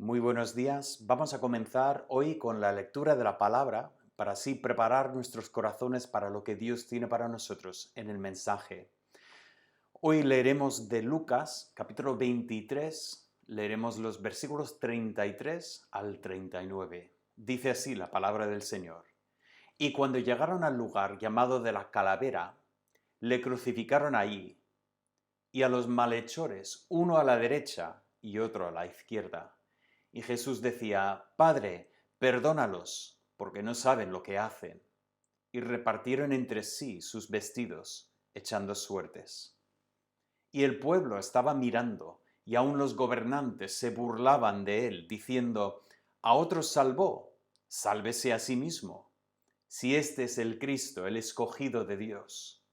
Muy buenos días. Vamos a comenzar hoy con la lectura de la palabra para así preparar nuestros corazones para lo que Dios tiene para nosotros en el mensaje. Hoy leeremos de Lucas, capítulo 23, leeremos los versículos 33 al 39. Dice así la palabra del Señor. Y cuando llegaron al lugar llamado de la Calavera, le crucificaron allí, y a los malhechores, uno a la derecha y otro a la izquierda. Y Jesús decía, Padre, perdónalos, porque no saben lo que hacen. Y repartieron entre sí sus vestidos, echando suertes. Y el pueblo estaba mirando, y aun los gobernantes se burlaban de él, diciendo, a otros salvó, sálvese a sí mismo, si este es el Cristo, el escogido de Dios.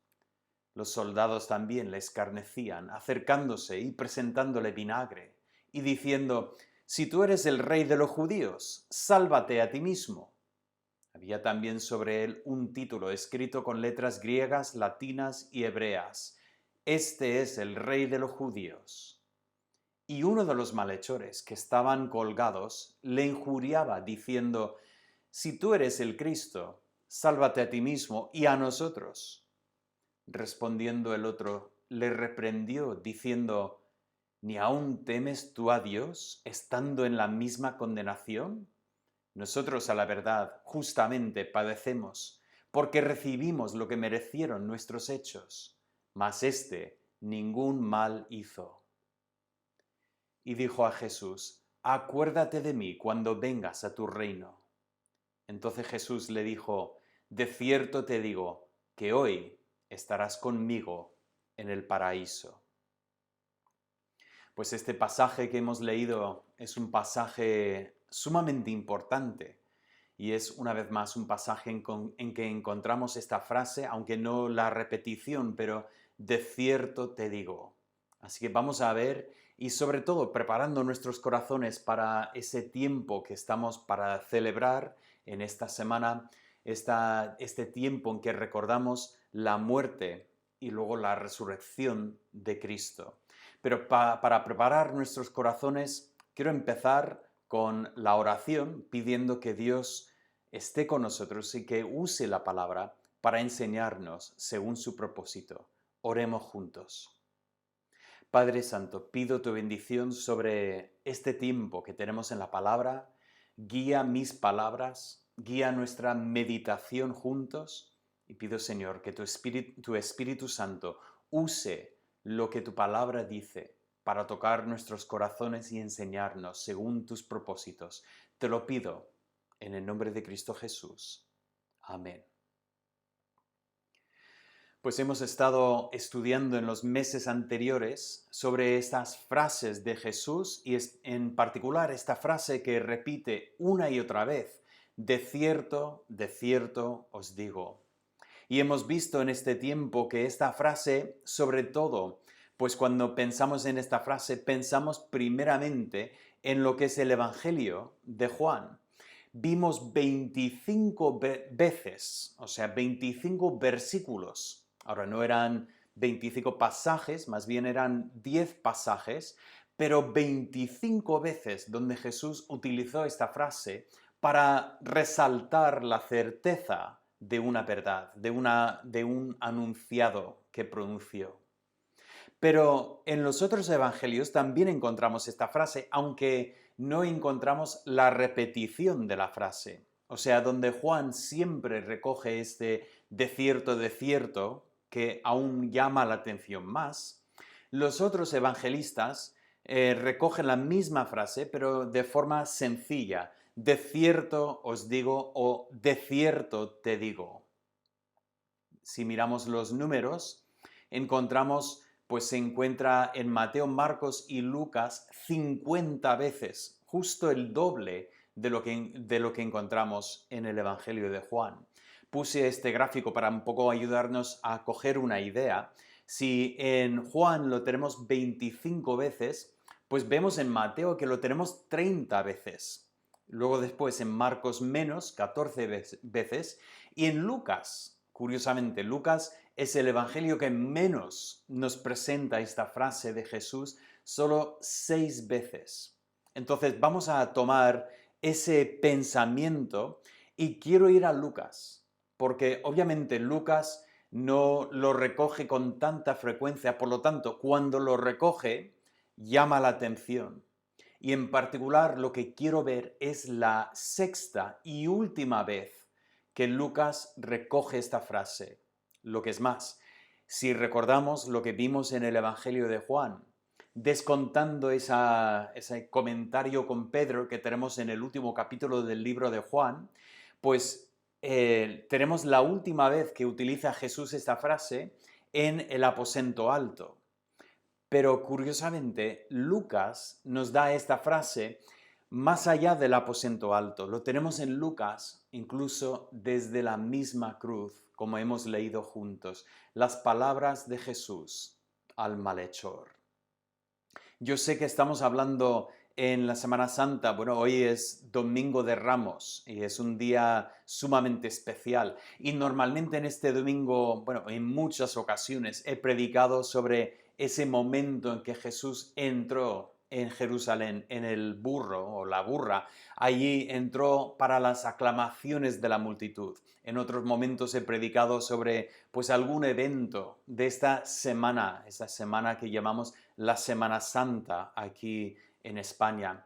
Los soldados también le escarnecían, acercándose y presentándole vinagre, y diciendo, si tú eres el rey de los judíos, sálvate a ti mismo. Había también sobre él un título escrito con letras griegas, latinas y hebreas. Este es el rey de los judíos. Y uno de los malhechores que estaban colgados le injuriaba, diciendo, si tú eres el Cristo, sálvate a ti mismo y a nosotros. Respondiendo el otro, le reprendió, diciendo, ¿ni aún temes tú a Dios, estando en la misma condenación? Nosotros, a la verdad, justamente padecemos, porque recibimos lo que merecieron nuestros hechos, mas éste ningún mal hizo. Y dijo a Jesús, acuérdate de mí cuando vengas a tu reino. Entonces Jesús le dijo, de cierto te digo, que hoy estarás conmigo en el paraíso. Pues este pasaje que hemos leído es un pasaje sumamente importante y es una vez más un pasaje en que encontramos esta frase, aunque no la repetición, pero de cierto te digo. Así que vamos a ver y sobre todo preparando nuestros corazones para ese tiempo que estamos para celebrar en esta semana, este tiempo en que recordamos la muerte y luego la resurrección de Cristo. Pero para preparar nuestros corazones, quiero empezar con la oración pidiendo que Dios esté con nosotros y que use la palabra para enseñarnos según su propósito. Oremos juntos. Padre Santo, pido tu bendición sobre este tiempo que tenemos en la palabra. Guía mis palabras, guía nuestra meditación juntos y pido, Señor, que tu Espíritu Santo use lo que tu palabra dice para tocar nuestros corazones y enseñarnos según tus propósitos. Te lo pido en el nombre de Cristo Jesús. Amén. Pues hemos estado estudiando en los meses anteriores sobre estas frases de Jesús y en particular esta frase que repite una y otra vez, de cierto os digo. Y hemos visto en este tiempo que esta frase, sobre todo, pues cuando pensamos en esta frase, pensamos primeramente en lo que es el Evangelio de Juan. Vimos 25 veces, o sea, 25 versículos. Ahora, no eran 25 pasajes, más bien eran 10 pasajes, pero 25 veces donde Jesús utilizó esta frase para resaltar la certeza de una verdad, de un anunciado que pronunció. Pero en los otros evangelios también encontramos esta frase, aunque no encontramos la repetición de la frase. O sea, donde Juan siempre recoge este de cierto, que aún llama la atención más, los otros evangelistas recogen la misma frase, pero de forma sencilla. De cierto os digo o de cierto te digo. Si miramos los números, encontramos, pues se encuentra en Mateo, Marcos y Lucas 50 veces, justo el doble de lo que encontramos en el Evangelio de Juan. Puse este gráfico para un poco ayudarnos a coger una idea. Si en Juan lo tenemos 25 veces, pues vemos en Mateo que lo tenemos 30 veces. Luego después en Marcos menos, 14 veces. Y en Lucas, curiosamente, Lucas es el evangelio que menos nos presenta esta frase de Jesús, solo 6 veces. Entonces vamos a tomar ese pensamiento y quiero ir a Lucas, porque obviamente Lucas no lo recoge con tanta frecuencia, por lo tanto, cuando lo recoge, llama la atención. Y en particular lo que quiero ver es la sexta y última vez que Lucas recoge esta frase. Lo que es más, si recordamos lo que vimos en el Evangelio de Juan, descontando ese comentario con Pedro que tenemos en el último capítulo del libro de Juan, pues tenemos la última vez que utiliza Jesús esta frase en el aposento alto. Pero curiosamente, Lucas nos da esta frase más allá del aposento alto. Lo tenemos en Lucas incluso desde la misma cruz, como hemos leído juntos, las palabras de Jesús al malhechor. Yo sé que estamos hablando en la Semana Santa, bueno, hoy es Domingo de Ramos y es un día sumamente especial. Y normalmente en este domingo, bueno, en muchas ocasiones he predicado sobre ese momento en que Jesús entró en Jerusalén, en el burro o la burra. Allí entró para las aclamaciones de la multitud. En otros momentos he predicado sobre pues algún evento de esta semana que llamamos la Semana Santa aquí en España.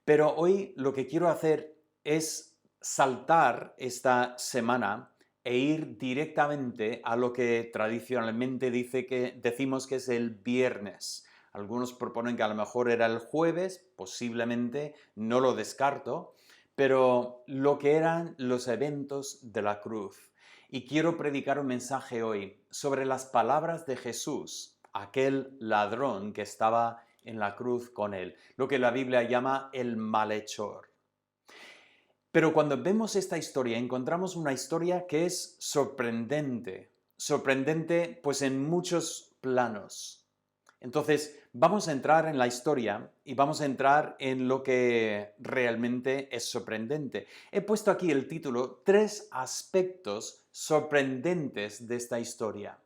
Pero hoy lo que quiero hacer es saltar esta semana e ir directamente a lo que tradicionalmente decimos que es el viernes. Algunos proponen que a lo mejor era el jueves, posiblemente, no lo descarto, pero lo que eran los eventos de la cruz. Y quiero predicar un mensaje hoy sobre las palabras de Jesús, aquel ladrón que estaba en la cruz con él, lo que la Biblia llama el malhechor. Pero cuando vemos esta historia, encontramos una historia que es sorprendente pues en muchos planos. Entonces, vamos a entrar en la historia y vamos a entrar en lo que realmente es sorprendente. He puesto aquí el título, 3 aspectos sorprendentes de esta historia.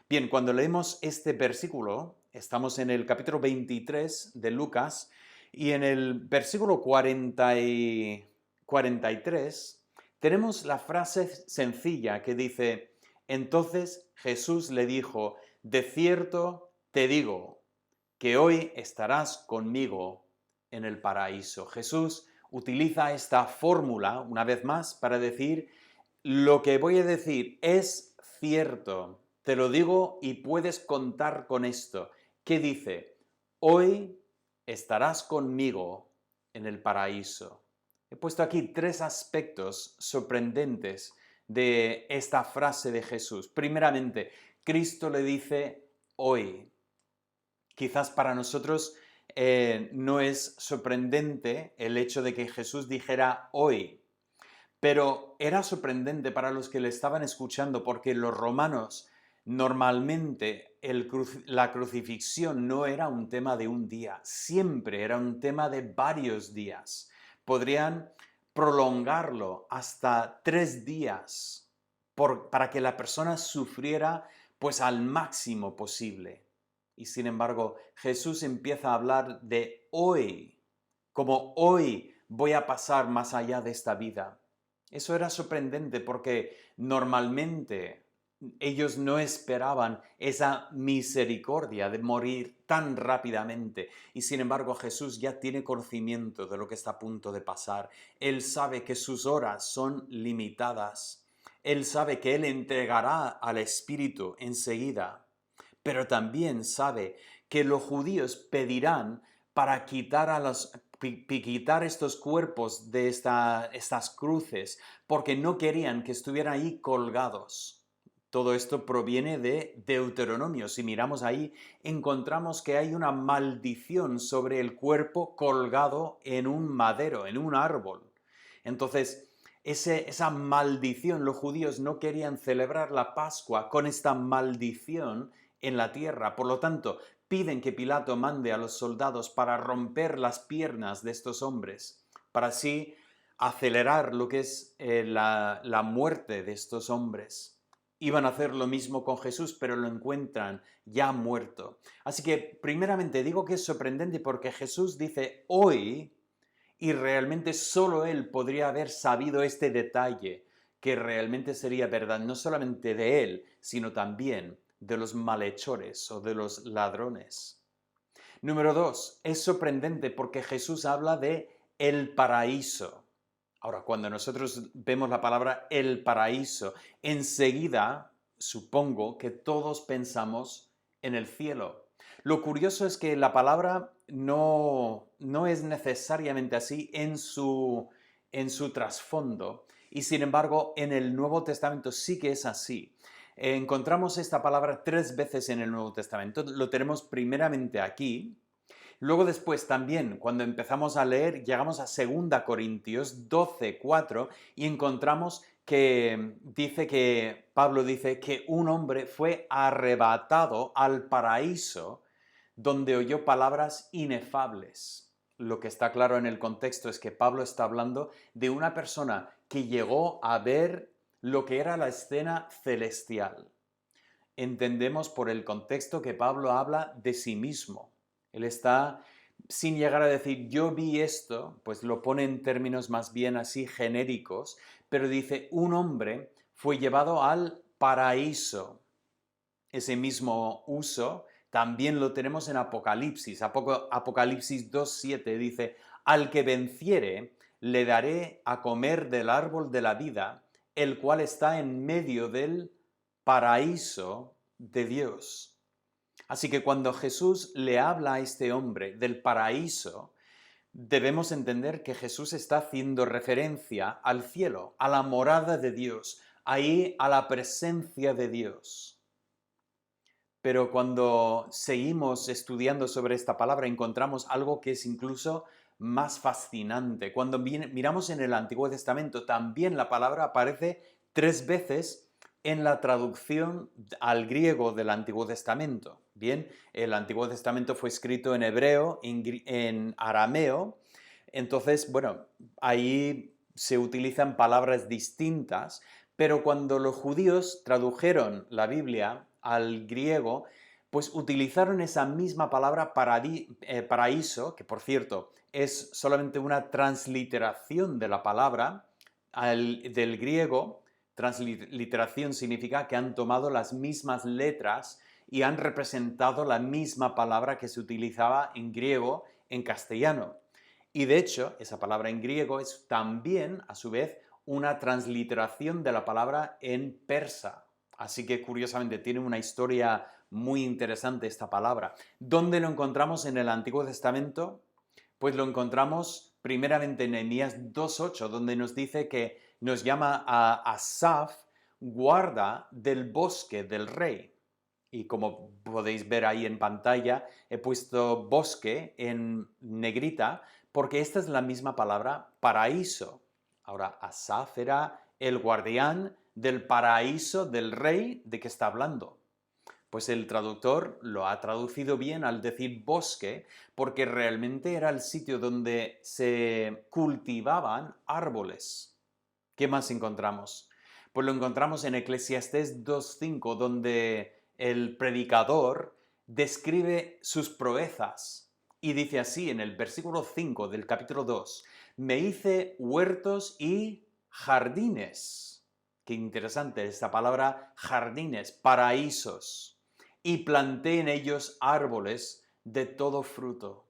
Bien, cuando leemos este versículo, estamos en el capítulo 23 de Lucas y en el versículo 43 tenemos la frase sencilla que dice, entonces Jesús le dijo, de cierto te digo que hoy estarás conmigo en el paraíso. Jesús utiliza esta fórmula una vez más para decir, lo que voy a decir es cierto. Te lo digo y puedes contar con esto. ¿Qué dice? Hoy estarás conmigo en el paraíso. He puesto aquí 3 aspectos sorprendentes de esta frase de Jesús. Primeramente, Cristo le dice hoy. Quizás para nosotros no es sorprendente el hecho de que Jesús dijera hoy. Pero era sorprendente para los que le estaban escuchando porque los romanos normalmente la crucifixión no era un tema de un día, siempre era un tema de varios días. Podrían prolongarlo hasta 3 días para que la persona sufriera pues al máximo posible. Y sin embargo, Jesús empieza a hablar de hoy, como hoy voy a pasar más allá de esta vida. Eso era sorprendente porque normalmente ellos no esperaban esa misericordia de morir tan rápidamente y sin embargo Jesús ya tiene conocimiento de lo que está a punto de pasar. Él sabe que sus horas son limitadas. Él sabe que Él entregará al Espíritu enseguida, pero también sabe que los judíos pedirán para quitar estos cuerpos de estas cruces, porque no querían que estuvieran ahí colgados. Todo esto proviene de Deuteronomio. Si miramos ahí, encontramos que hay una maldición sobre el cuerpo colgado en un madero, en un árbol. Entonces, esa maldición, los judíos no querían celebrar la Pascua con esta maldición en la tierra. Por lo tanto, piden que Pilato mande a los soldados para romper las piernas de estos hombres, para así acelerar lo que es la muerte de estos hombres. iban a hacer lo mismo con Jesús, pero lo encuentran ya muerto. Así que, primeramente, digo que es sorprendente porque Jesús dice hoy, y realmente solo Él podría haber sabido este detalle, que realmente sería verdad no solamente de Él, sino también de los malhechores o de los ladrones. Número 2, es sorprendente porque Jesús habla de el paraíso. Ahora, cuando nosotros vemos la palabra el paraíso, enseguida supongo que todos pensamos en el cielo. Lo curioso es que la palabra no es necesariamente así en su trasfondo, y sin embargo en el Nuevo Testamento sí que es así. Encontramos esta palabra 3 veces en el Nuevo Testamento. Lo tenemos primeramente aquí. Luego después también, cuando empezamos a leer, llegamos a 2 Corintios 12:4 y encontramos que Pablo dice que un hombre fue arrebatado al paraíso donde oyó palabras inefables. Lo que está claro en el contexto es que Pablo está hablando de una persona que llegó a ver lo que era la escena celestial. Entendemos por el contexto que Pablo habla de sí mismo. Él está, sin llegar a decir yo vi esto, pues lo pone en términos más bien así genéricos, pero dice un hombre fue llevado al paraíso. Ese mismo uso también lo tenemos en Apocalipsis. Apocalipsis 2:7 dice, al que venciere le daré a comer del árbol de la vida, el cual está en medio del paraíso de Dios. Así que cuando Jesús le habla a este hombre del paraíso, debemos entender que Jesús está haciendo referencia al cielo, a la morada de Dios, ahí a la presencia de Dios. Pero cuando seguimos estudiando sobre esta palabra encontramos algo que es incluso más fascinante. Cuando miramos en el Antiguo Testamento, también la palabra aparece 3 veces en la traducción al griego del Antiguo Testamento. Bien, el Antiguo Testamento fue escrito en hebreo, en arameo, entonces, bueno, ahí se utilizan palabras distintas, pero cuando los judíos tradujeron la Biblia al griego, pues utilizaron esa misma palabra paraíso, que por cierto es solamente una transliteración de la palabra del griego. Transliteración significa que han tomado las mismas letras y han representado la misma palabra que se utilizaba en griego en castellano. Y de hecho, esa palabra en griego es también, a su vez, una transliteración de la palabra en persa. Así que curiosamente tiene una historia muy interesante esta palabra. ¿Dónde lo encontramos en el Antiguo Testamento? Pues lo encontramos primeramente en Nehemías 2:8, donde nos dice que nos llama a Asaf guarda del bosque del rey. Y como podéis ver ahí en pantalla, he puesto bosque en negrita porque esta es la misma palabra paraíso. Ahora, Asaf era el guardián del paraíso del rey de que está hablando. Pues el traductor lo ha traducido bien al decir bosque, porque realmente era el sitio donde se cultivaban árboles. ¿Qué más encontramos? Pues lo encontramos en Eclesiastés 2:5, donde el predicador describe sus proezas y dice así en el versículo 5 del capítulo 2, me hice huertos y jardines. Qué interesante esta palabra jardines, paraísos, y planté en ellos árboles de todo fruto.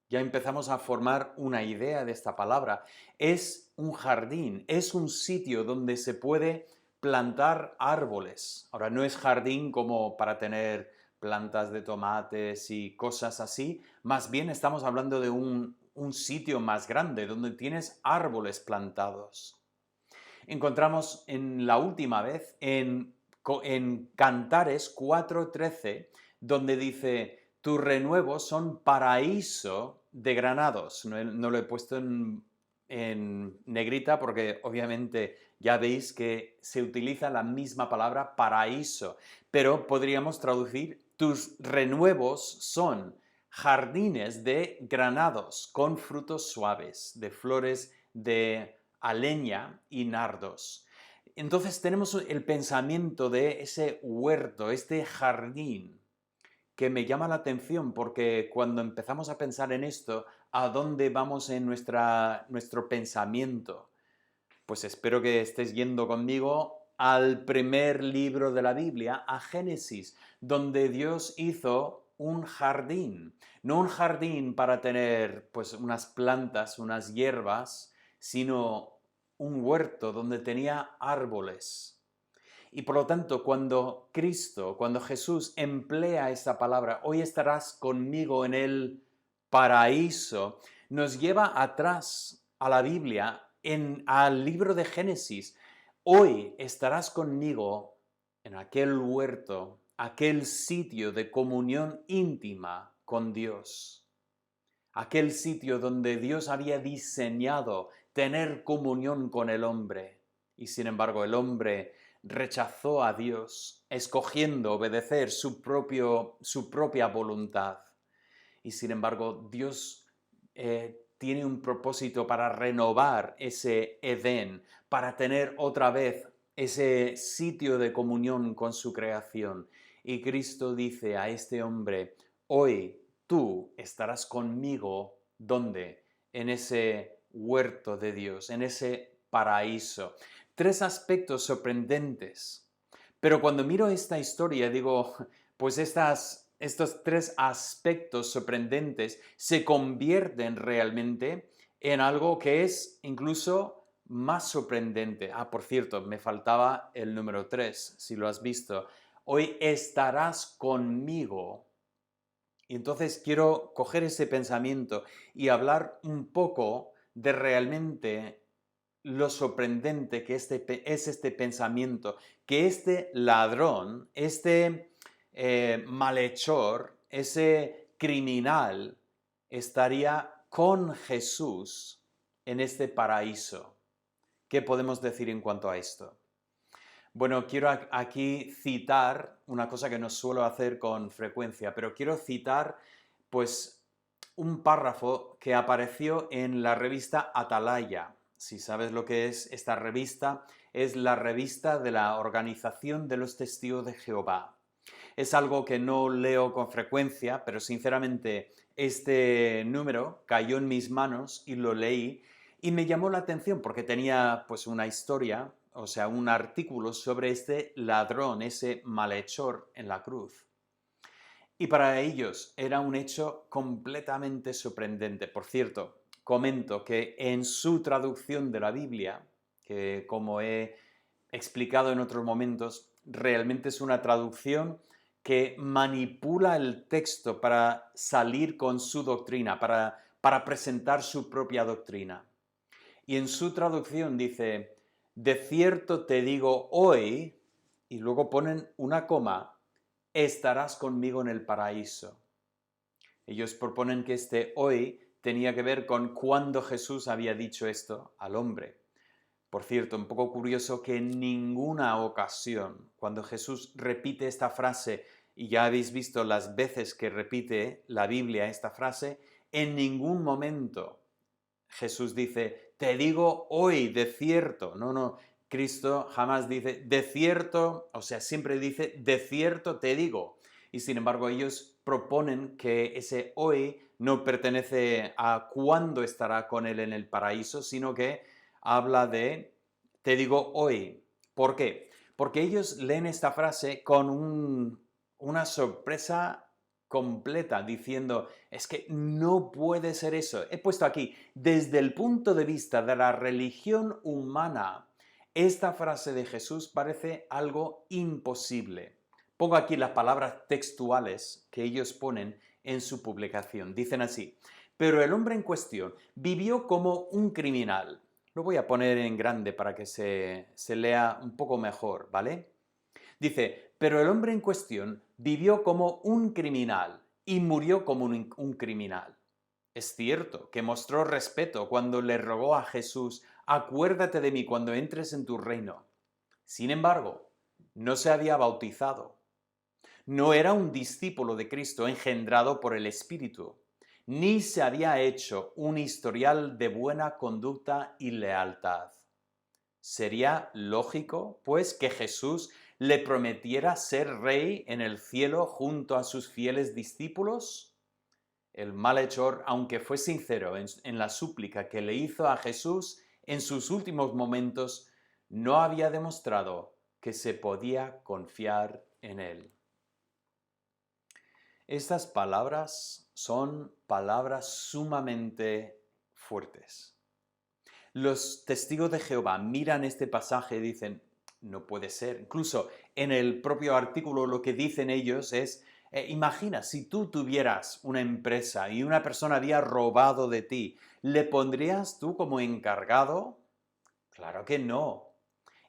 Ya empezamos a formar una idea de esta palabra. Es un jardín, es un sitio donde se puede plantar árboles. Ahora, no es jardín como para tener plantas de tomates y cosas así, más bien estamos hablando de un sitio más grande donde tienes árboles plantados. Encontramos en la última vez en Cantares 4:13, donde dice, tus renuevos son paraíso de granados. No lo he puesto en negrita porque obviamente ya veis que se utiliza la misma palabra paraíso, pero podríamos traducir, tus renuevos son jardines de granados con frutos suaves, de flores de aleña y nardos. Entonces tenemos el pensamiento de ese huerto, este jardín, que me llama la atención porque cuando empezamos a pensar en esto, ¿a dónde vamos en nuestro pensamiento? Pues espero que estés yendo conmigo al primer libro de la Biblia, a Génesis, donde Dios hizo un jardín. No un jardín para tener pues unas plantas, unas hierbas, sino un huerto donde tenía árboles. Y por lo tanto, cuando Jesús emplea esta palabra, hoy estarás conmigo en el paraíso, nos lleva atrás a la Biblia, al libro de Génesis. Hoy estarás conmigo en aquel huerto, aquel sitio de comunión íntima con Dios. Aquel sitio donde Dios había diseñado tener comunión con el hombre. Y sin embargo el hombre rechazó a Dios, escogiendo obedecer su propia voluntad. Y sin embargo Dios tiene un propósito para renovar ese Edén, para tener otra vez ese sitio de comunión con su creación. Y Cristo dice a este hombre, hoy tú estarás conmigo, ¿dónde? En ese huerto de Dios, en ese paraíso. Tres aspectos sorprendentes. Pero cuando miro esta historia digo, pues estos tres aspectos sorprendentes se convierten realmente en algo que es incluso más sorprendente. Ah, por cierto, me faltaba el número 3, si lo has visto. Hoy estarás conmigo. Y entonces quiero coger ese pensamiento y hablar un poco de realmente lo sorprendente que es este pensamiento, que este ladrón, este malhechor, ese criminal, estaría con Jesús en este paraíso. ¿Qué podemos decir en cuanto a esto? Bueno, quiero aquí citar una cosa que no suelo hacer con frecuencia, pero quiero citar pues un párrafo que apareció en la revista Atalaya. Si sabes lo que es esta revista, es la revista de la Organización de los Testigos de Jehová. Es algo que no leo con frecuencia, pero sinceramente este número cayó en mis manos y lo leí y me llamó la atención porque tenía pues una historia, o sea, un artículo sobre este ladrón, ese malhechor en la cruz. Y para ellos era un hecho completamente sorprendente. Por cierto, comento que en su traducción de la Biblia, que como he explicado en otros momentos, realmente es una traducción que manipula el texto para salir con su doctrina, para presentar su propia doctrina. Y en su traducción dice, de cierto te digo hoy, y luego ponen una coma, estarás conmigo en el paraíso. Ellos proponen que este hoy tenía que ver con cuando Jesús había dicho esto al hombre. Por cierto, un poco curioso que en ninguna ocasión, cuando Jesús repite esta frase, y ya habéis visto las veces que repite la Biblia esta frase, en ningún momento Jesús dice, te digo hoy de cierto. No, no, Cristo jamás dice, de cierto, o sea, siempre dice, de cierto te digo. Y sin embargo, ellos proponen que ese hoy no pertenece a cuándo estará con él en el paraíso, sino que habla de, te digo hoy. ¿Por qué? Porque ellos leen esta frase con una sorpresa completa, diciendo, es que no puede ser eso. He puesto aquí, desde el punto de vista de la religión humana, esta frase de Jesús parece algo imposible. Pongo aquí las palabras textuales que ellos ponen en su publicación. Dicen así, pero el hombre en cuestión vivió como un criminal. Lo voy a poner en grande para que se lea un poco mejor, ¿vale? Dice, pero el hombre en cuestión vivió como un criminal y murió como un criminal. Es cierto que mostró respeto cuando le rogó a Jesús, acuérdate de mí cuando entres en tu reino. Sin embargo, no se había bautizado. No era un discípulo de Cristo engendrado por el Espíritu, ni se había hecho un historial de buena conducta y lealtad. Sería lógico, pues, que Jesús le prometiera ser rey en el cielo junto a sus fieles discípulos. El malhechor, aunque fue sincero en la súplica que le hizo a Jesús en sus últimos momentos, no había demostrado que se podía confiar en él. Estas palabras son palabras sumamente fuertes. Los testigos de Jehová miran este pasaje y dicen, no puede ser. Incluso en el propio artículo lo que dicen ellos es, imagina, si tú tuvieras una empresa y una persona había robado de ti, ¿le pondrías tú como encargado? Claro que no.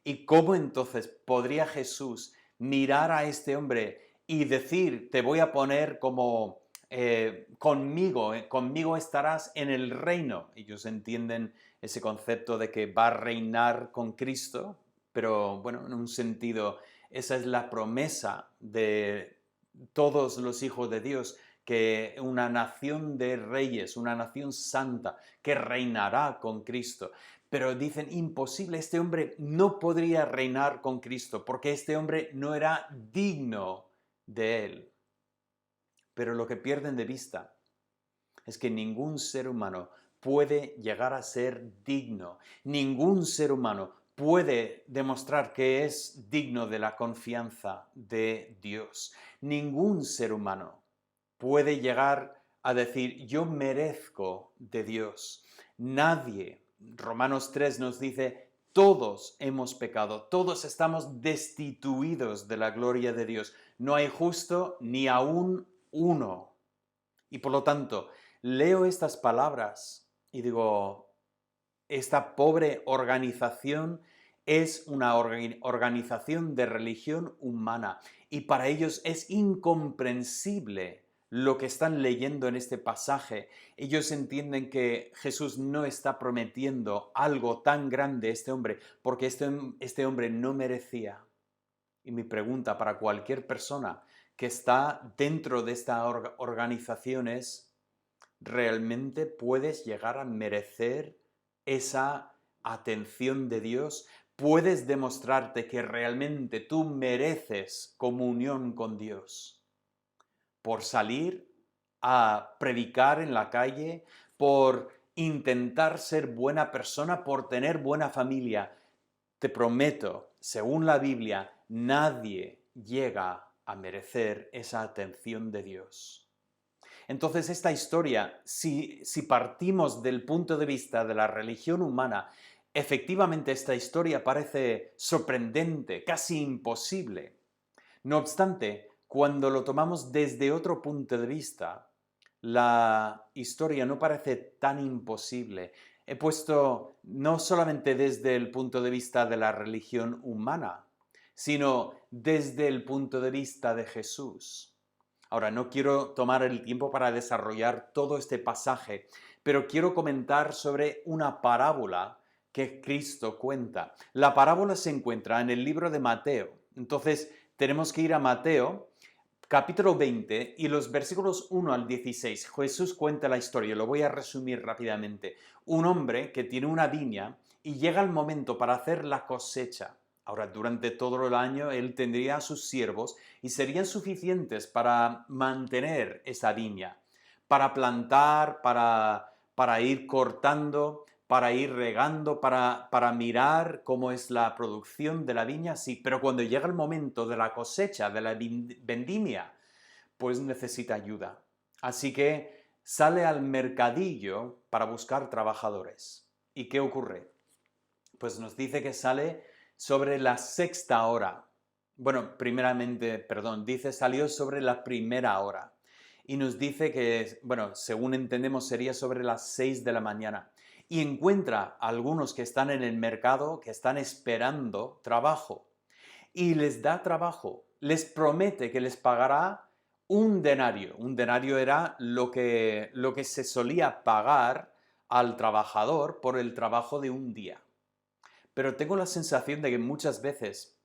¿Y cómo entonces podría Jesús mirar a este hombre y decir, te voy a poner como conmigo estarás en el reino? Ellos entienden ese concepto de que va a reinar con Cristo, pero bueno, en un sentido, esa es la promesa de todos los hijos de Dios, que una nación de reyes, una nación santa, que reinará con Cristo. Pero dicen, imposible, este hombre no podría reinar con Cristo, porque este hombre no era digno de él. Pero lo que pierden de vista es que ningún ser humano puede llegar a ser digno. Ningún ser humano puede demostrar que es digno de la confianza de Dios. Ningún ser humano puede llegar a decir, yo merezco de Dios. Nadie. Romanos 3 nos dice, todos hemos pecado, todos estamos destituidos de la gloria de Dios. No hay justo ni aún uno. Y por lo tanto, leo estas palabras y digo, esta pobre organización es una organización de religión humana y para ellos es incomprensible lo que están leyendo en este pasaje. Ellos entienden que Jesús no está prometiendo algo tan grande a este hombre porque este hombre no merecía. Y mi pregunta para cualquier persona que está dentro de esta organización es, ¿realmente puedes llegar a merecer esa atención de Dios? ¿Puedes demostrarte que realmente tú mereces comunión con Dios? Por salir a predicar en la calle, por intentar ser buena persona, por tener buena familia. Te prometo, según la Biblia, nadie llega a merecer esa atención de Dios. Entonces esta historia, si partimos del punto de vista de la religión humana, efectivamente esta historia parece sorprendente, casi imposible. No obstante, cuando lo tomamos desde otro punto de vista, la historia no parece tan imposible. He puesto no solamente desde el punto de vista de la religión humana, sino desde el punto de vista de Jesús. Ahora, no quiero tomar el tiempo para desarrollar todo este pasaje, pero quiero comentar sobre una parábola que Cristo cuenta. La parábola se encuentra en el libro de Mateo. Entonces, tenemos que ir a Mateo, capítulo 20 y los versículos 1 al 16. Jesús cuenta la historia, lo voy a resumir rápidamente. Un hombre que tiene una viña y llega el momento para hacer la cosecha. Ahora, durante todo el año él tendría a sus siervos y serían suficientes para mantener esa viña, para plantar, para ir cortando, para ir regando, para mirar cómo es la producción de la viña, sí, pero cuando llega el momento de la cosecha, de la vendimia, pues necesita ayuda. Así que sale al mercadillo para buscar trabajadores. ¿Y qué ocurre? Pues nos dice que sale sobre la sexta hora. Bueno, primeramente, perdón, dice salió sobre la primera hora. Y nos dice que, bueno, según entendemos sería sobre las 6 de la mañana. Y encuentra a algunos que están en el mercado, que están esperando trabajo. Y les da trabajo. Les promete que les pagará un denario. Un denario era lo que se solía pagar al trabajador por el trabajo de un día. Pero tengo la sensación de que muchas veces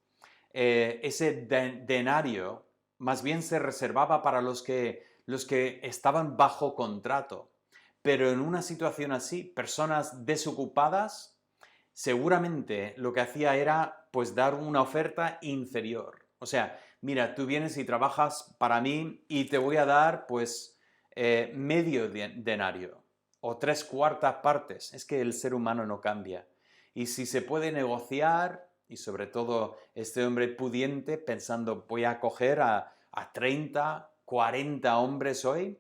ese denario más bien se reservaba para los que estaban bajo contrato. Pero en una situación así, personas desocupadas seguramente lo que hacía era pues dar una oferta inferior. O sea, mira, tú vienes y trabajas para mí y te voy a dar pues medio denario o tres cuartas partes. Es que el ser humano no cambia. Y si se puede negociar, y sobre todo este hombre pudiente pensando voy a coger a 30, 40 hombres hoy,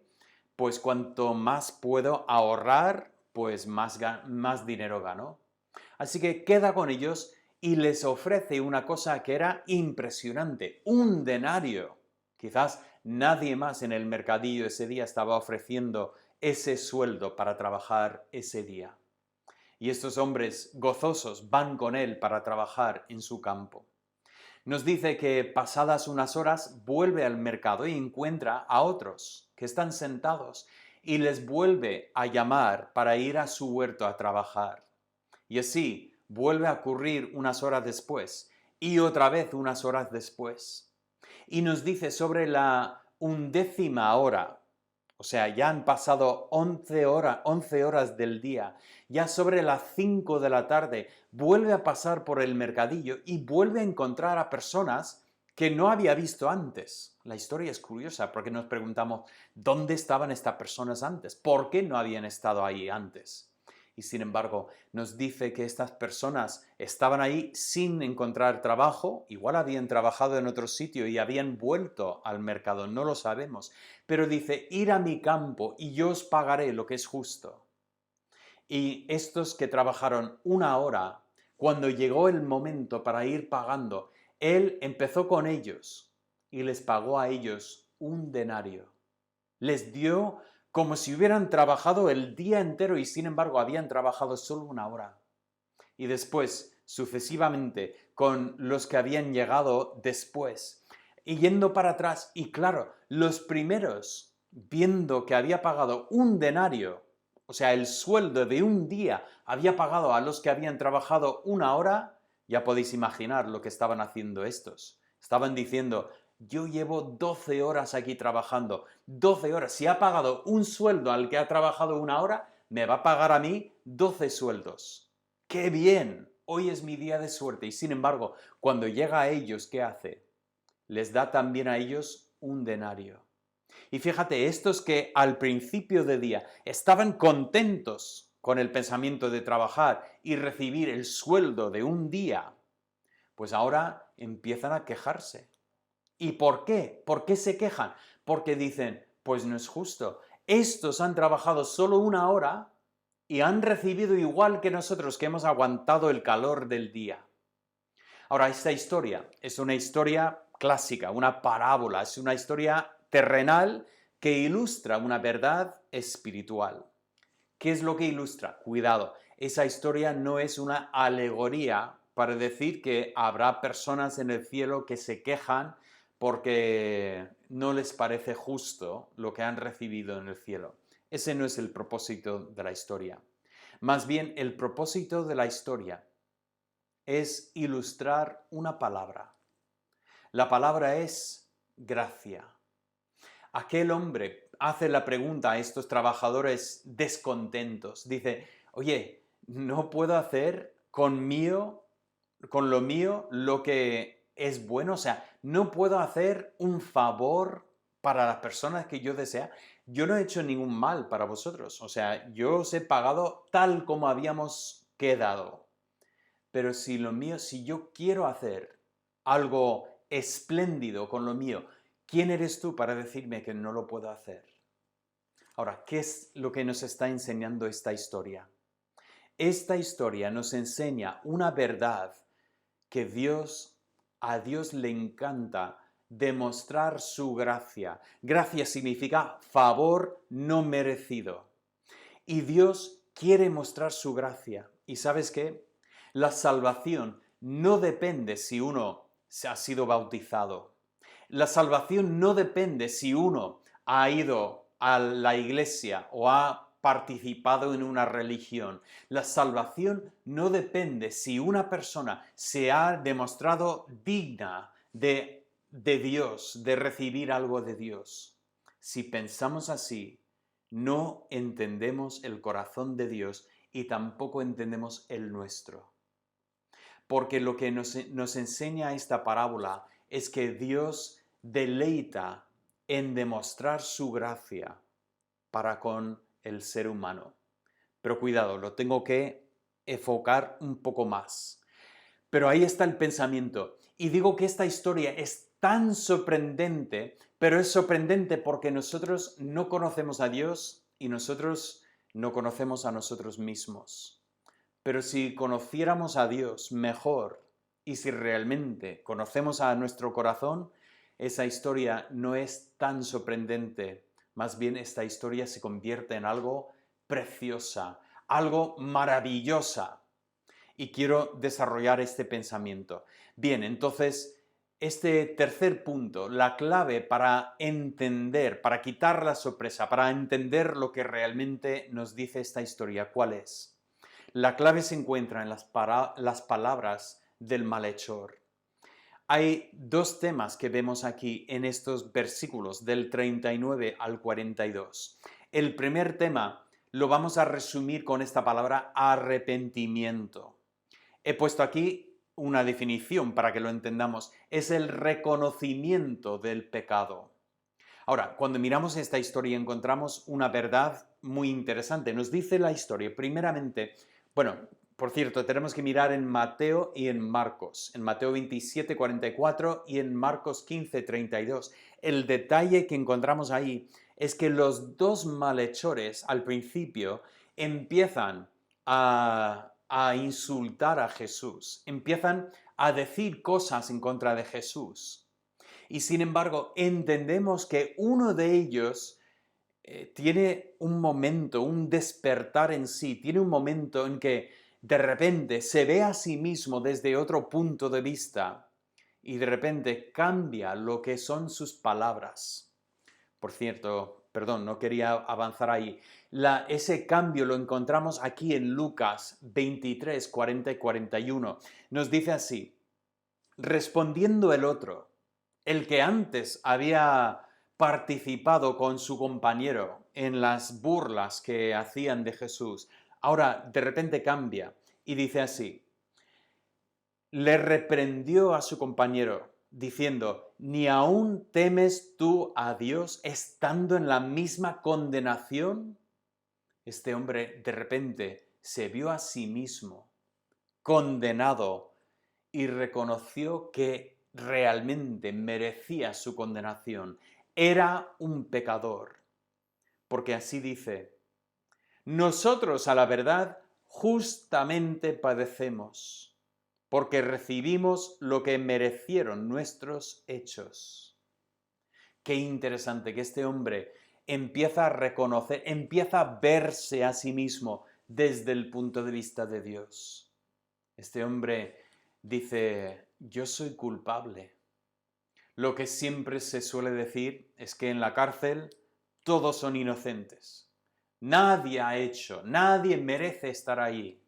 pues cuanto más puedo ahorrar, pues más dinero gano. Así que queda con ellos y les ofrece una cosa que era impresionante, un denario. Quizás nadie más en el mercadillo ese día estaba ofreciendo ese sueldo para trabajar ese día. Y estos hombres gozosos van con él para trabajar en su campo. Nos dice que pasadas unas horas vuelve al mercado y encuentra a otros que están sentados y les vuelve a llamar para ir a su huerto a trabajar. Y así vuelve a ocurrir unas horas después y otra vez unas horas después. Y nos dice sobre la 11ª hora, o sea, ya han pasado 11 horas del día, ya sobre las 5 de la tarde, vuelve a pasar por el mercadillo y vuelve a encontrar a personas que no había visto antes. La historia es curiosa porque nos preguntamos, ¿dónde estaban estas personas antes? ¿Por qué no habían estado ahí antes? Y sin embargo, nos dice que estas personas estaban ahí sin encontrar trabajo, igual habían trabajado en otro sitio y habían vuelto al mercado, no lo sabemos. Pero dice, ir a mi campo y yo os pagaré lo que es justo. Y estos que trabajaron una hora, cuando llegó el momento para ir pagando, él empezó con ellos y les pagó a ellos un denario. Les dio como si hubieran trabajado el día entero y sin embargo habían trabajado solo una hora. Y después, sucesivamente, con los que habían llegado después, y yendo para atrás, y claro, los primeros, viendo que había pagado un denario, o sea, el sueldo de un día había pagado a los que habían trabajado una hora, ya podéis imaginar lo que estaban haciendo estos. Estaban diciendo, yo llevo 12 horas aquí trabajando, 12 horas. Si ha pagado un sueldo al que ha trabajado una hora, me va a pagar a mí 12 sueldos. ¡Qué bien! Hoy es mi día de suerte. Y sin embargo, cuando llega a ellos, ¿qué hace? Les da también a ellos un denario. Y fíjate, estos que al principio de día estaban contentos con el pensamiento de trabajar y recibir el sueldo de un día, pues ahora empiezan a quejarse. ¿Y por qué? ¿Por qué se quejan? Porque dicen, pues no es justo. Estos han trabajado solo una hora y han recibido igual que nosotros que hemos aguantado el calor del día. Ahora, esta historia es una historia clásica, una parábola, es una historia terrenal que ilustra una verdad espiritual. ¿Qué es lo que ilustra? Cuidado, esa historia no es una alegoría para decir que habrá personas en el cielo que se quejan porque no les parece justo lo que han recibido en el cielo. Ese no es el propósito de la historia. Más bien, el propósito de la historia es ilustrar una palabra. La palabra es gracia. Aquel hombre hace la pregunta a estos trabajadores descontentos. Dice, oye, ¿no puedo hacer con lo mío lo que es bueno? O sea, ¿no puedo hacer un favor para las personas que yo desea? Yo no he hecho ningún mal para vosotros. O sea, yo os he pagado tal como habíamos quedado. Pero si yo quiero hacer algo espléndido con lo mío, ¿quién eres tú para decirme que no lo puedo hacer? Ahora, ¿qué es lo que nos está enseñando esta historia? Esta historia nos enseña una verdad que a Dios le encanta demostrar su gracia. Gracia significa favor no merecido. Y Dios quiere mostrar su gracia. ¿Y sabes qué? La salvación no depende si uno se ha sido bautizado. La salvación no depende si uno ha ido a la iglesia o ha participado en una religión. La salvación no depende si una persona se ha demostrado digna de Dios, de recibir algo de Dios. Si pensamos así, no entendemos el corazón de Dios y tampoco entendemos el nuestro. porque lo que nos enseña esta parábola es que Dios deleita en demostrar su gracia para con el ser humano. Pero cuidado, lo tengo que enfocar un poco más. Pero ahí está el pensamiento. Y digo que esta historia es tan sorprendente, pero es sorprendente porque nosotros no conocemos a Dios y nosotros no conocemos a nosotros mismos. Pero si conociéramos a Dios mejor y si realmente conocemos a nuestro corazón, esa historia no es tan sorprendente. Más bien esta historia se convierte en algo preciosa, algo maravillosa. Y quiero desarrollar este pensamiento. Bien, entonces, este tercer punto, la clave para entender, para quitar la sorpresa, para entender lo que realmente nos dice esta historia, ¿cuál es? La clave se encuentra en las palabras del malhechor. Hay dos temas que vemos aquí en estos versículos del 39 al 42. El primer tema lo vamos a resumir con esta palabra arrepentimiento. He puesto aquí una definición para que lo entendamos. Es el reconocimiento del pecado. Ahora, cuando miramos esta historia encontramos una verdad muy interesante. Nos dice la historia, primeramente, bueno, por cierto, tenemos que mirar en Mateo y en Marcos, en Mateo 27, 44 y en Marcos 15, 32. El detalle que encontramos ahí es que los dos malhechores al principio empiezan a insultar a Jesús, empiezan a decir cosas en contra de Jesús. Y sin embargo, entendemos que uno de ellos tiene un momento, un despertar en sí, tiene un momento en que de repente se ve a sí mismo desde otro punto de vista y de repente cambia lo que son sus palabras. Por cierto, perdón, no quería avanzar ahí. Ese cambio lo encontramos aquí en Lucas 23, 40 y 41. Nos dice así, respondiendo el otro, el que antes había participado con su compañero en las burlas que hacían de Jesús, ahora de repente cambia y dice así, le reprendió a su compañero diciendo, ¿ni aún temes tú a Dios estando en la misma condenación? Este hombre de repente se vio a sí mismo condenado y reconoció que realmente merecía su condenación. Era un pecador, porque así dice, nosotros a la verdad justamente padecemos, porque recibimos lo que merecieron nuestros hechos. Qué interesante que este hombre empieza a reconocer, empieza a verse a sí mismo desde el punto de vista de Dios. Este hombre dice, yo soy culpable. Lo que siempre se suele decir es que en la cárcel todos son inocentes. Nadie ha hecho, nadie merece estar ahí.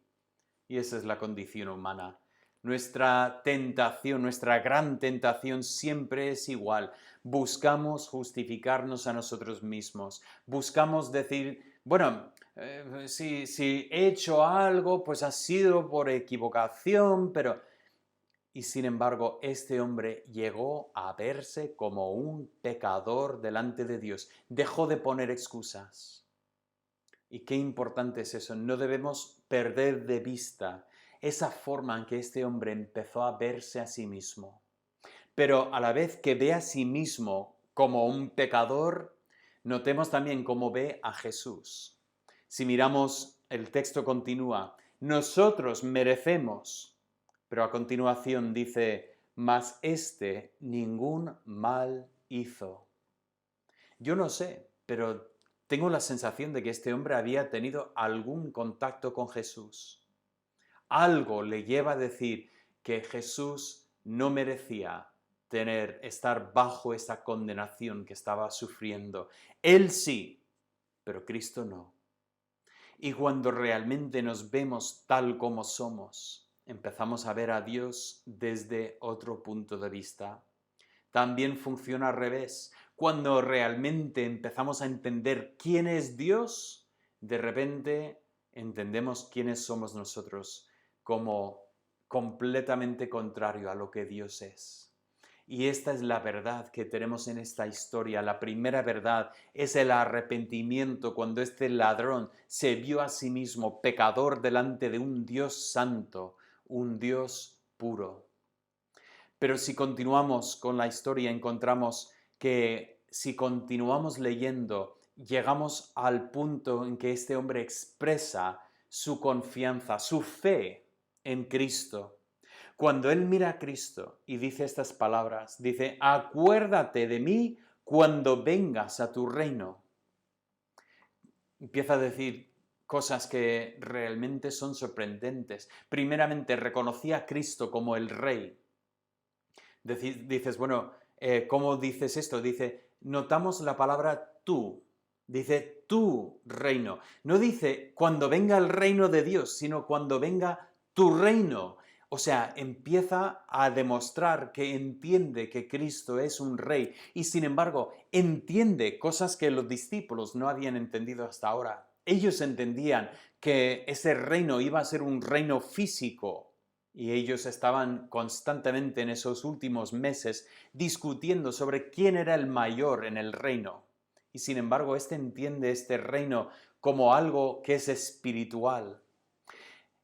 Y esa es la condición humana. Nuestra tentación, nuestra gran tentación siempre es igual. Buscamos justificarnos a nosotros mismos. Buscamos decir, bueno, si he hecho algo, pues ha sido por equivocación, pero... Y sin embargo, este hombre llegó a verse como un pecador delante de Dios. Dejó de poner excusas. Y qué importante es eso. No debemos perder de vista esa forma en que este hombre empezó a verse a sí mismo. Pero a la vez que ve a sí mismo como un pecador, notemos también cómo ve a Jesús. Si miramos, el texto continúa, nosotros merecemos, pero a continuación dice, mas este ningún mal hizo. Yo no sé, pero tengo la sensación de que este hombre había tenido algún contacto con Jesús. Algo le lleva a decir que Jesús no merecía estar bajo esa condenación que estaba sufriendo. Él sí, pero Cristo no. Y cuando realmente nos vemos tal como somos, empezamos a ver a Dios desde otro punto de vista. También funciona al revés. Cuando realmente empezamos a entender quién es Dios, de repente entendemos quiénes somos nosotros como completamente contrario a lo que Dios es. Y esta es la verdad que tenemos en esta historia. La primera verdad es el arrepentimiento cuando este ladrón se vio a sí mismo pecador delante de un Dios santo, un Dios puro. Pero si continuamos con la historia, encontramos que si continuamos leyendo, llegamos al punto en que este hombre expresa su confianza, su fe en Cristo. Cuando él mira a Cristo y dice estas palabras, dice, acuérdate de mí cuando vengas a tu reino. Empieza a decir cosas que realmente son sorprendentes. Primeramente, reconocía a Cristo como el Rey. Dices, bueno, ¿cómo dices esto? Dice, notamos la palabra tú. Dice, tu reino. No dice cuando venga el reino de Dios, sino cuando venga tu reino. O sea, empieza a demostrar que entiende que Cristo es un rey y sin embargo entiende cosas que los discípulos no habían entendido hasta ahora. Ellos entendían que ese reino iba a ser un reino físico y ellos estaban constantemente en esos últimos meses discutiendo sobre quién era el mayor en el reino. Y sin embargo, entiende este reino como algo que es espiritual.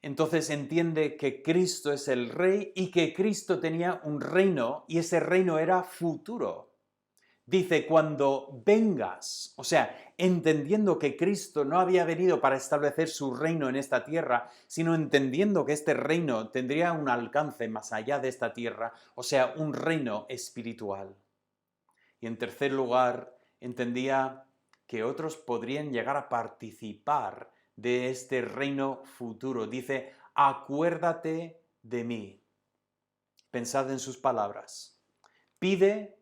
Entonces entiende que Cristo es el rey y que Cristo tenía un reino y ese reino era futuro. Dice, cuando vengas, o sea, entendiendo que Cristo no había venido para establecer su reino en esta tierra, sino entendiendo que este reino tendría un alcance más allá de esta tierra, o sea, un reino espiritual. Y en tercer lugar, entendía que otros podrían llegar a participar de este reino futuro. Dice, acuérdate de mí. Pensad en sus palabras. Pide,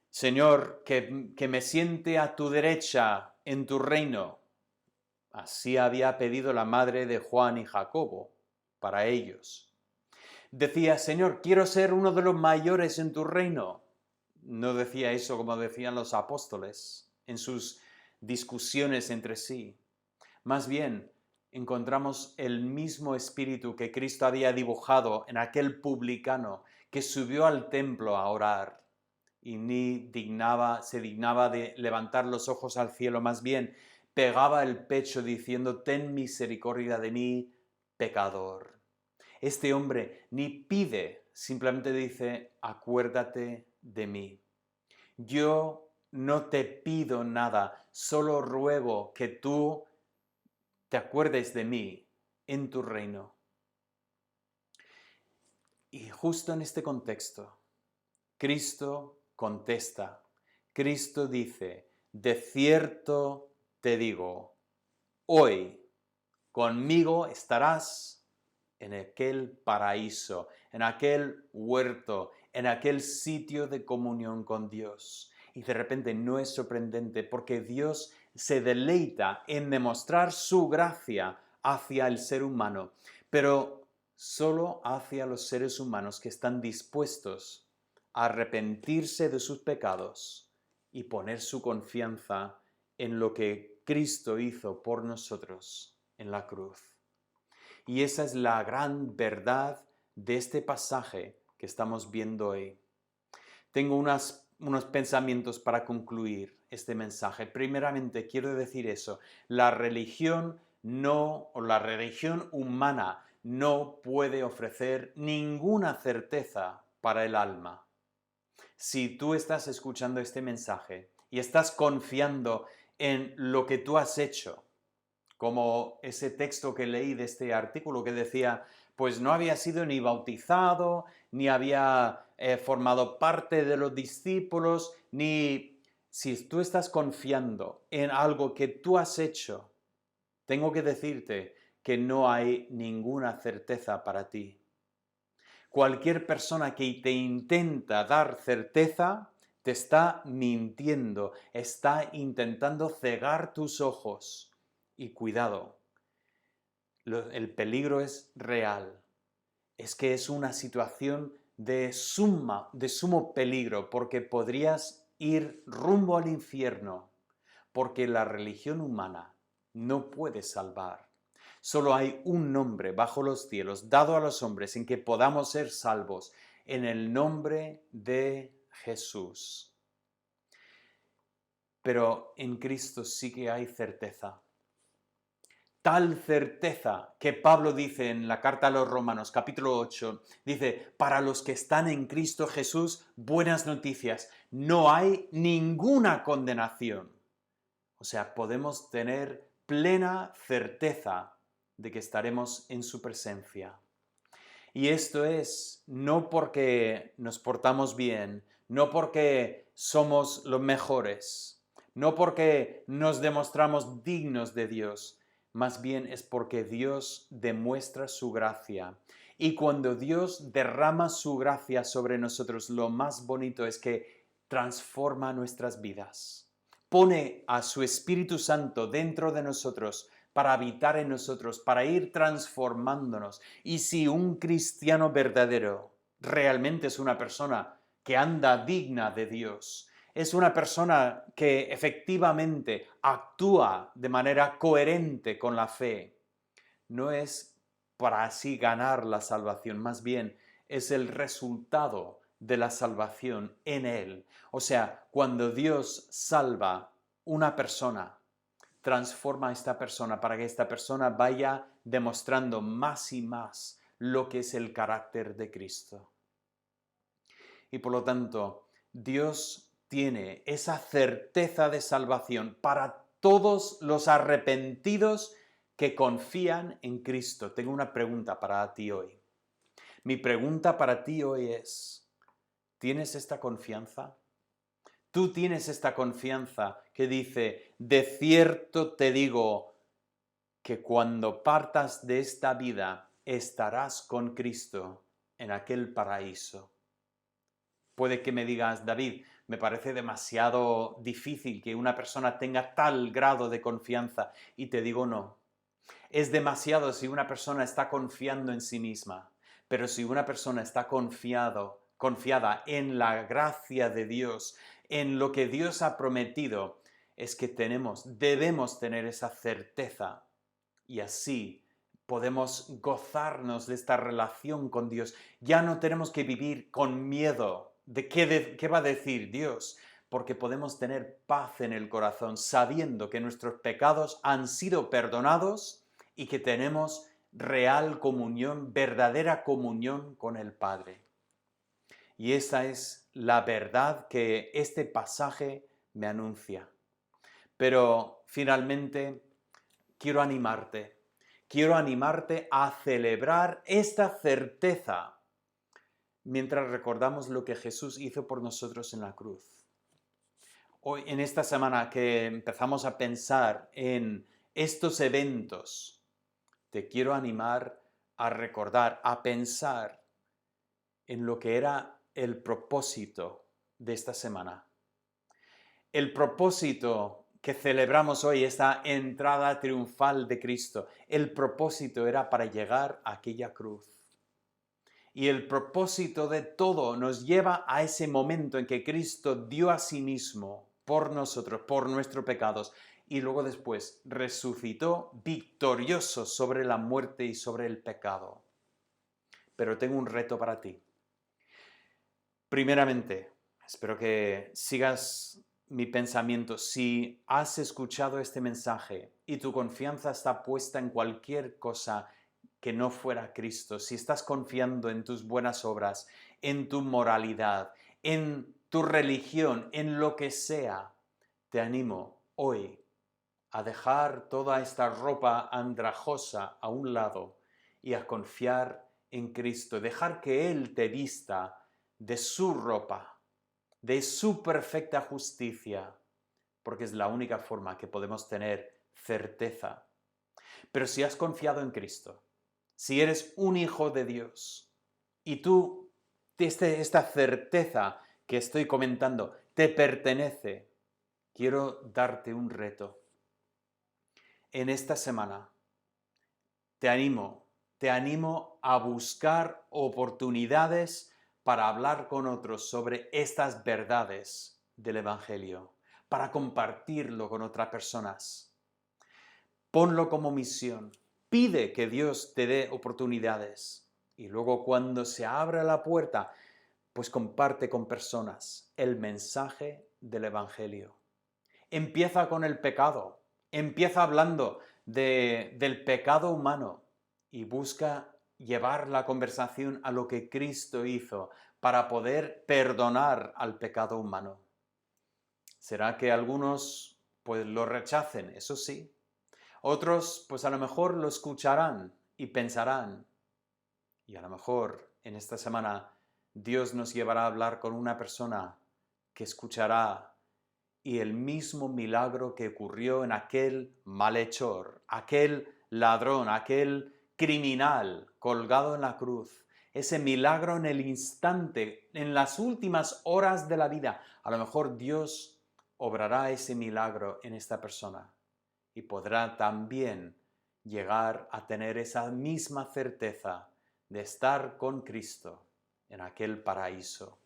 Señor, que me siente a tu derecha en tu reino. Así había pedido la madre de Juan y Jacobo para ellos. Decía, Señor, quiero ser uno de los mayores en tu reino. No decía eso como decían los apóstoles en sus discusiones entre sí. Más bien, encontramos el mismo espíritu que Cristo había dibujado en aquel publicano que subió al templo a orar y se dignaba de levantar los ojos al cielo, más bien pegaba el pecho diciendo, ten misericordia de mí, pecador. Este hombre ni pide, simplemente dice, acuérdate de mí. Yo no te pido nada, solo ruego que tú te acuerdes de mí en tu reino. Y justo en este contexto, Cristo contesta. Cristo dice, de cierto te digo, hoy conmigo estarás en aquel paraíso, en aquel huerto, en aquel sitio de comunión con Dios. Y de repente no es sorprendente porque Dios se deleita en demostrar su gracia hacia el ser humano, pero solo hacia los seres humanos que están dispuestos a arrepentirse de sus pecados y poner su confianza en lo que Cristo hizo por nosotros en la cruz. Y esa es la gran verdad de este pasaje que estamos viendo hoy. Tengo unos pensamientos para concluir este mensaje. Primeramente, quiero decir eso. La religión humana no puede ofrecer ninguna certeza para el alma. Si tú estás escuchando este mensaje y estás confiando en lo que tú has hecho, como ese texto que leí de este artículo que decía, pues no había sido ni bautizado, ni había formado parte de los discípulos, ni si tú estás confiando en algo que tú has hecho, tengo que decirte que no hay ninguna certeza para ti. Cualquier persona que te intenta dar certeza te está mintiendo, está intentando cegar tus ojos. Y cuidado, el peligro es real. Es que es una situación de sumo peligro, porque podrías ir rumbo al infierno, porque la religión humana no puede salvar. Solo hay un nombre bajo los cielos dado a los hombres en que podamos ser salvos, en el nombre de Jesús. Pero en Cristo sí que hay certeza. Tal certeza que Pablo dice en la carta a los Romanos, capítulo 8, dice, para los que están en Cristo Jesús, buenas noticias, no hay ninguna condenación. O sea, podemos tener plena certeza de que estaremos en su presencia. Y esto es no porque nos portamos bien, no porque somos los mejores, no porque nos demostramos dignos de Dios, más bien es porque Dios demuestra su gracia. Y cuando Dios derrama su gracia sobre nosotros, lo más bonito es que transforma nuestras vidas. Pone a su Espíritu Santo dentro de nosotros para habitar en nosotros, para ir transformándonos. Y si un cristiano verdadero realmente es una persona que anda digna de Dios, es una persona que efectivamente actúa de manera coherente con la fe, no es para así ganar la salvación, más bien es el resultado de la salvación en Él. O sea, cuando Dios salva una persona, transforma a esta persona para que esta persona vaya demostrando más y más lo que es el carácter de Cristo. Y por lo tanto, Dios tiene esa certeza de salvación para todos los arrepentidos que confían en Cristo. Tengo una pregunta para ti hoy. Mi pregunta para ti hoy es, ¿tienes esta confianza? Tú tienes esta confianza que dice, de cierto te digo que cuando partas de esta vida estarás con Cristo en aquel paraíso. Puede que me digas, David, me parece demasiado difícil que una persona tenga tal grado de confianza. Y te digo no. Es demasiado si una persona está confiando en sí misma. Pero si una persona está confiada en la gracia de Dios, en lo que Dios ha prometido, es que debemos tener esa certeza. Y así podemos gozarnos de esta relación con Dios. Ya no tenemos que vivir con miedo de qué va a decir Dios, porque podemos tener paz en el corazón sabiendo que nuestros pecados han sido perdonados y que tenemos real comunión, verdadera comunión con el Padre. Y esa es la verdad que este pasaje me anuncia. Pero finalmente quiero animarte a celebrar esta certeza mientras recordamos lo que Jesús hizo por nosotros en la cruz. Hoy, en esta semana que empezamos a pensar en estos eventos, te quiero animar a recordar, a pensar en lo que era el propósito de esta semana. El propósito que celebramos hoy, esta entrada triunfal de Cristo, el propósito era para llegar a aquella cruz. Y el propósito de todo nos lleva a ese momento en que Cristo dio a sí mismo por nosotros, por nuestros pecados, y luego después resucitó victorioso sobre la muerte y sobre el pecado. Pero tengo un reto para ti. Primeramente, espero que sigas mi pensamiento. Si has escuchado este mensaje y tu confianza está puesta en cualquier cosa que no fuera Cristo, si estás confiando en tus buenas obras, en tu moralidad, en tu religión, en lo que sea, te animo hoy a dejar toda esta ropa andrajosa a un lado y a confiar en Cristo, dejar que Él te vista de su ropa, de su perfecta justicia, porque es la única forma que podemos tener certeza. Pero si has confiado en Cristo, si eres un hijo de Dios y tú, esta certeza que estoy comentando, te pertenece, quiero darte un reto. En esta semana te animo a buscar oportunidades para hablar con otros sobre estas verdades del Evangelio, para compartirlo con otras personas. Ponlo como misión. Pide que Dios te dé oportunidades. Y luego cuando se abra la puerta, pues comparte con personas el mensaje del Evangelio. Empieza con el pecado. Empieza hablando del pecado humano y busca llevar la conversación a lo que Cristo hizo para poder perdonar al pecado humano. ¿Será que algunos pues lo rechacen? Eso sí. Otros pues a lo mejor lo escucharán y pensarán. Y a lo mejor en esta semana Dios nos llevará a hablar con una persona que escuchará y el mismo milagro que ocurrió en aquel malhechor, aquel ladrón, aquel criminal colgado en la cruz, ese milagro en el instante, en las últimas horas de la vida, a lo mejor Dios obrará ese milagro en esta persona y podrá también llegar a tener esa misma certeza de estar con Cristo en aquel paraíso.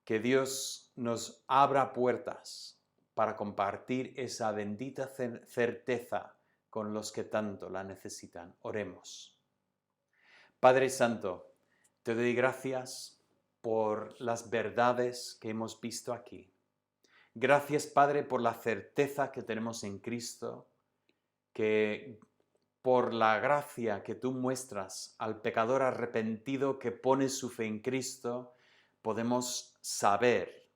Que Dios nos abra puertas para compartir esa bendita certeza con los que tanto la necesitan. Oremos. Padre Santo, te doy gracias por las verdades que hemos visto aquí. Gracias, Padre, por la certeza que tenemos en Cristo, que por la gracia que tú muestras al pecador arrepentido que pone su fe en Cristo, podemos saber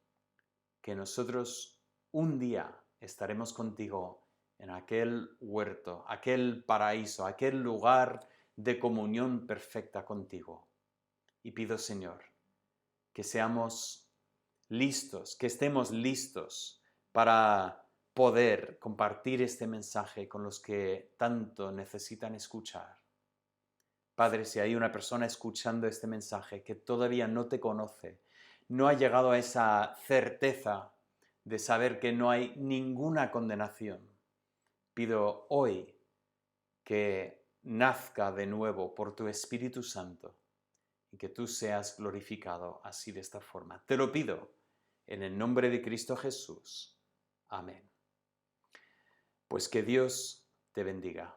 que nosotros un día estaremos contigo en aquel huerto, aquel paraíso, aquel lugar de comunión perfecta contigo. Y pido, Señor, que seamos listos, que estemos listos para poder compartir este mensaje con los que tanto necesitan escuchar. Padre, si hay una persona escuchando este mensaje que todavía no te conoce, no ha llegado a esa certeza de saber que no hay ninguna condenación, pido hoy que nazca de nuevo por tu Espíritu Santo y que tú seas glorificado así de esta forma. Te lo pido en el nombre de Cristo Jesús. Amén. Pues que Dios te bendiga.